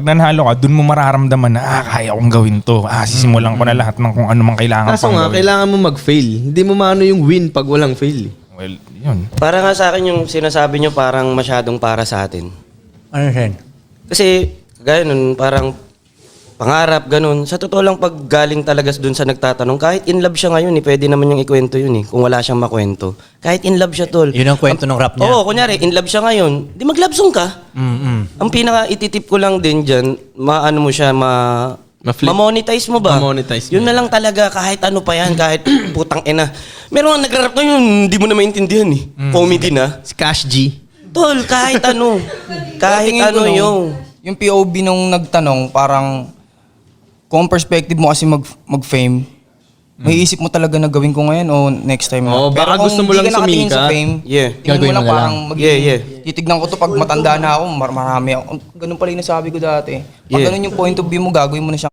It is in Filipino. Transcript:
nanalo ka, dun mo mararamdaman na kaya kong gawin to. Sisimulan ko na lahat ng kung ano mang kailangan Kaso pang nga, gawin. kailangan mo mag-fail. Hindi mo maano yung win pag walang fail. Well, yun. Para nga sa akin yung sinasabi nyo parang masyadong para sa atin. Ano yan? Kasi, gaya nun, parang pangarap, ganun. Sa totoo lang, pag galing talaga dun sa nagtatanong, kahit in love siya ngayon, pwede naman yung ikwento yun kung wala siyang makwento. Kahit in love siya, tol. Yun ang kwento ng rap niya. Oo, kunyari, in love siya ngayon, di mag-love song ka. Ang pinaka ititip ko lang din dyan, maano mo siya, Ma-flip. ma-monetize mo ba? Ma-monetize Yun mo. na lang talaga, kahit ano pa yan, kahit putang ina. Meron nga nagrarap ngayon, hindi mo na maintindihan Comedy na. Si Cash G. Tol, kahit ano. kahit Tingin ko ano nung- yung POV nung nagtanong, parang kung ang perspective mo kasi mag-fame, may isip mo talaga na gawin ko ngayon o next time na. Oo, baka Pero kung gusto mo hindi lang ka nakatingin sa sumikat. fame, Yeah. tingin mo Gagawin lang mo na parang titignan ko to pag matanda na ako, marami ako. Ganun pala yung nasabi ko dati. Pag Yeah. ganun yung point of view mo, gagawin mo na siya.